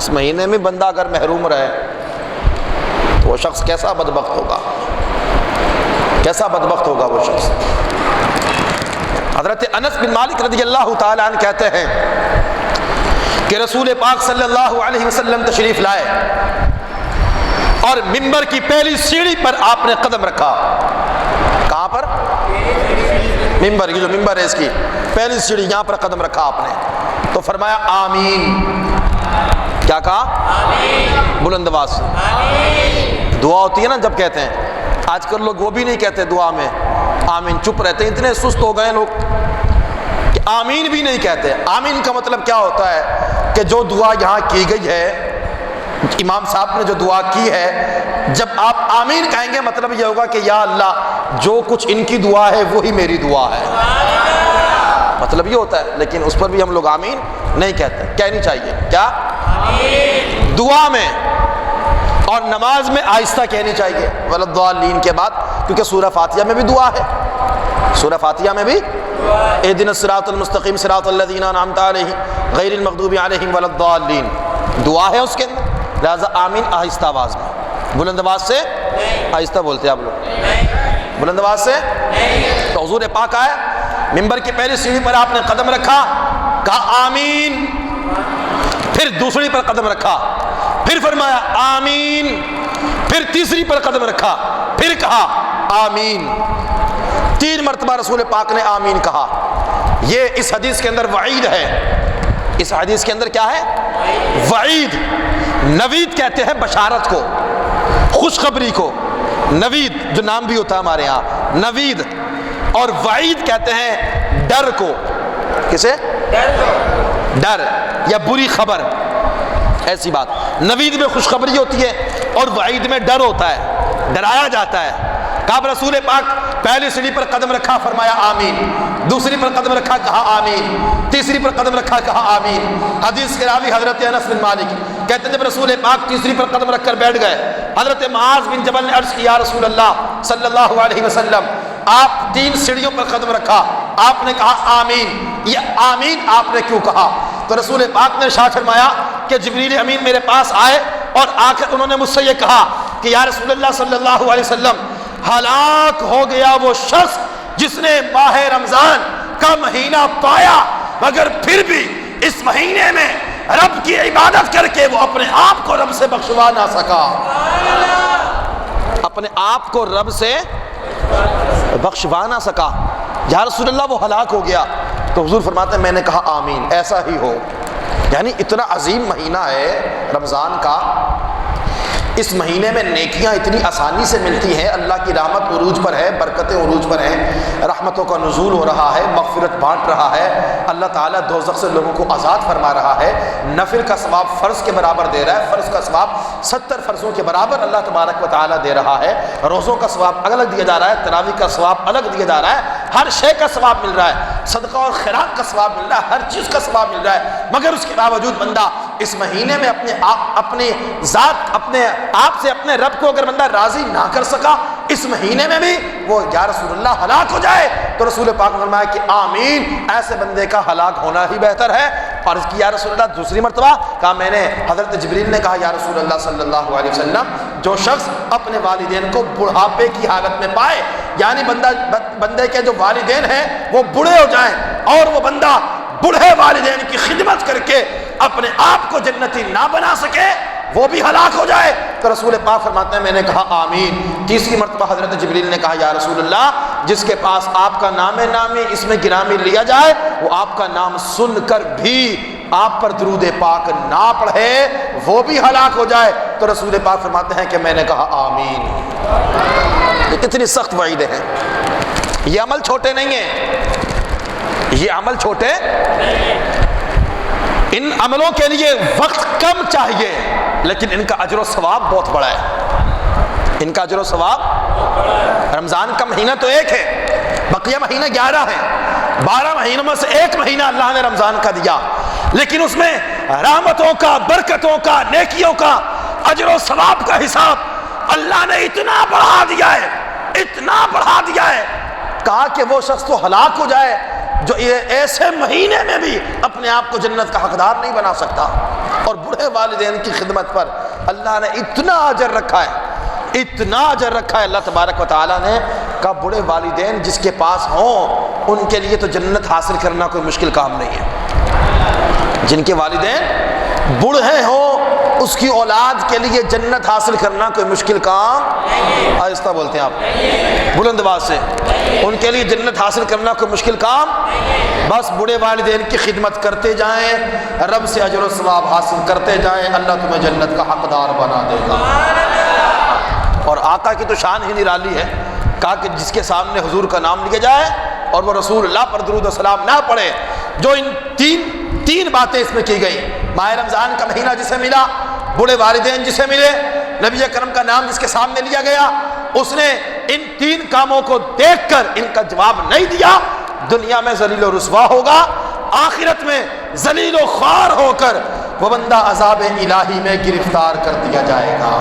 اس مہینے میں بندہ اگر محروم رہے تو وہ شخص کیسا بدبخت ہوگا، کیسا بدبخت ہوگا وہ شخص۔ حضرت انس بن مالک رضی اللہ تعالی عنہ کہتے ہیں کہ رسول پاک صلی اللہ علیہ وسلم تشریف لائے اور ممبر کی پہلی سیڑھی پر آپ نے قدم رکھا۔ کہاں پر؟ ممبر کی جو ممبر ہے اس کی پہلی سیڑھی یہاں پر قدم رکھا آپ نے، تو فرمایا آمین۔ کیا کہا؟ آمین، بلند آواز سے۔ دعا ہوتی ہے نا جب کہتے ہیں، آج کل لوگ وہ بھی نہیں کہتے دعا میں آمین، چپ رہتے ہیں، اتنے سست ہو گئے لوگ کہ آمین بھی نہیں کہتے۔ آمین کا مطلب کیا ہوتا ہے کہ جو دعا یہاں کی گئی ہے، امام صاحب نے جو دعا کی ہے، جب آپ آمین کہیں گے مطلب یہ ہوگا کہ یا اللہ جو کچھ ان کی دعا ہے وہی میری دعا ہے، مطلب یہ ہوتا ہے۔ لیکن اس پر بھی ہم لوگ آمین نہیں کہتے، کہنی چاہیے کیا؟ آمین۔ دعا میں اور نماز میں آہستہ کہنی چاہیے ولضالین کے بعد، کیونکہ سورہ فاتحہ میں بھی دعا ہے، سورہ فاتحہ میں بھی اہدنا الصراط المستقیم صراط الذین انعمت علیہم غیر المغضوب علیہم ولضالین دعا ہے اس کے اندر، لہذا آمین آہستہ آواز میں، بلند آواز سے آہستہ بولتے ہیں آپ لوگ، بلند آواز سے۔ تو حضور پاک آئے، ممبر کی پہلی سیڑھی پر آپ نے قدم رکھا، کہا آمین، پھر دوسری پر قدم رکھا، پھر فرمایا آمین، پھر تیسری پر قدم رکھا، پھر کہا آمین۔ 3 مرتبہ رسول پاک نے آمین کہا۔ یہ اس حدیث کے اندر وعید ہے، اس حدیث کے اندر کیا ہے؟ وعید۔ نوید کہتے ہیں بشارت کو، خوشخبری کو، نوید جو نام بھی ہوتا ہے ہمارے ہاں نوید، اور وعید کہتے ہیں ڈر کو۔ کسے؟ ڈر یا بری خبر، ایسی بات۔ نوید میں خوشخبری ہوتی ہے اور وعید میں ڈر ہوتا ہے، ڈرایا جاتا ہے۔ کعب رسول پاک پہلی سیڑھی پر قدم رکھا، فرمایا آمین، دوسری پر قدم رکھا، کہا آمین، تیسری پر قدم رکھا، کہا آمین۔ حدیث کے راوی حضرت انس بن مالک کہتے ہیں جب رسول پاک تیسری پر قدم رکھ کر بیٹھ گئے، حضرت معاذ بن جبل نے عرض کیا، یا رسول اللہ صلی اللہ علیہ وسلم آپ 3 سیڑھیوں پر قدم رکھا، آپ نے کہا آمین، یہ آمین آپ نے کیوں کہا؟ تو رسول پاک نے ارشاد فرمایا کہ جبریل امین میرے پاس آئے اور آ کر انہوں نے مجھ سے یہ کہا کہ یا رسول اللہ صلی اللہ علیہ وسلم ہلاک ہو گیا وہ شخص جس نے ماہ رمضان کا مہینہ پایا مگر پھر بھی اس مہینے میں رب کی عبادت کر کے وہ اپنے آپ کو رب سے بخشوا نہ سکا، اپنے آپ کو رب سے بخشوا نہ سکا۔ یا رسول اللہ وہ ہلاک ہو گیا، تو حضور فرماتے ہیں میں نے کہا آمین، ایسا ہی ہو۔ یعنی اتنا عظیم مہینہ ہے رمضان کا، اس مہینے میں نیکیاں اتنی آسانی سے ملتی ہیں، اللہ کی رحمت عروج پر ہے، برکتیں عروج پر ہیں، رحمتوں کا نزول ہو رہا ہے، مغفرت بانٹ رہا ہے، اللہ تعالیٰ دوزخ سے لوگوں کو آزاد فرما رہا ہے، نفل کا ثواب فرض کے برابر دے رہا ہے، فرض کا ثواب 70 فرضوں کے برابر اللہ تبارک و تعالیٰ دے رہا ہے، روزوں کا ثواب الگ دیا جا رہا ہے، تراویح کا ثواب الگ دیا جا رہا ہے، ہر شے کا ثواب مل رہا ہے، صدقہ اور خیرات کا ثواب مل رہا ہے، ہر چیز کا ثواب مل رہا ہے، مگر اس کے باوجود بندہ اس مہینے میں اپنی ذات، اپنے آپ سے اپنے رب کو اگر بندہ راضی نہ کر سکا، اس مہینے میں بھی وہ یا رسول اللہ ہلاک ہو جائے، تو رسول پاک نے فرمایا کہ آمین، ایسے بندے کا ہلاک ہونا ہی بہتر ہے۔ عرض کی یا رسول اللہ دوسری مرتبہ، کہا میں نے حضرت جبریل نے کہا یا رسول اللہ صلی اللہ علیہ وسلم جو شخص اپنے والدین کو بڑھاپے کی حالت میں پائے، یعنی بندے کے جو والدین ہیں وہ بوڑھے ہو جائیں اور وہ بندہ بوڑھے والدین کی خدمت کر کے اپنے آپ کو جنتی نہ بنا سکے، وہ بھی ہلاک ہو جائے، تو رسول پاک فرماتے ہیں میں نے کہا آمین۔ تیسری مرتبہ حضرت جبریل نے کہا یا رسول اللہ جس کے پاس آپ کا نام نامی اس میں گرامی لیا جائے، وہ آپ کا نام سن کر بھی آپ پر درود پاک نہ پڑھے، وہ بھی ہلاک ہو جائے، تو رسول پاک فرماتے ہیں کہ میں نے کہا آمین۔ یہ کتنی سخت وعیدیں ہیں، یہ عمل چھوٹے نہیں ہیں، یہ عمل چھوٹے، ان عملوں کے لیے وقت کم چاہیے لیکن ان کا اجر و ثواب بہت بڑا ہے، ان کا اجر و ثواب۔ رمضان کا مہینہ تو ایک ہے، بقیہ مہینہ 11 ہے، 12 مہینوں میں سے ایک مہینہ اللہ نے رمضان کا دیا، لیکن اس میں رحمتوں کا، برکتوں کا، نیکیوں کا، اجر و ثواب کا حساب اللہ نے اتنا بڑھا دیا ہے، اتنا بڑھا دیا ہے، کہا کہ وہ شخص تو ہلاک ہو جائے جو ایسے مہینے میں بھی اپنے آپ کو جنت کا حقدار نہیں بنا سکتا۔ اور بوڑھے والدین کی خدمت پر اللہ نے اتنا اجر رکھا ہے، اتنا اجر رکھا ہے اللہ تبارک و تعالیٰ نے، کہ بوڑھے والدین جس کے پاس ہوں ان کے لیے تو جنت حاصل کرنا کوئی مشکل کام نہیں ہے۔ جن کے والدین بوڑھے ہوں اس کی اولاد کے لیے جنت حاصل کرنا کوئی مشکل کام، آہستہ بولتے ہیں آپ بلند آواز سے، ان کے لیے جنت حاصل کرنا کوئی مشکل کام، بس بوڑھے والدین کی خدمت کرتے جائیں، رب سے اجر و ثواب حاصل کرتے جائیں، اللہ تمہیں جنت کا حقدار بنا دے گا۔ اور آقا کی تو شان ہی نرالی ہے، کہا کہ جس کے سامنے حضور کا نام لیا جائے اور وہ رسول اللہ پر درود و سلام نہ پڑھے، جو ان تین باتیں اس میں کی گئی، ماہ رمضان کا مہینہ جسے ملا، بوڑھے والدین جسے ملے، نبی اکرم کا نام جس کے سامنے لیا گیا، اس نے ان تین کاموں کو دیکھ کر ان کا جواب نہیں دیا، دنیا میں ذلیل و رسوا ہوگا، آخرت میں ذلیل و خوار ہو کر وہ بندہ عذاب الہی میں گرفتار کر دیا جائے گا۔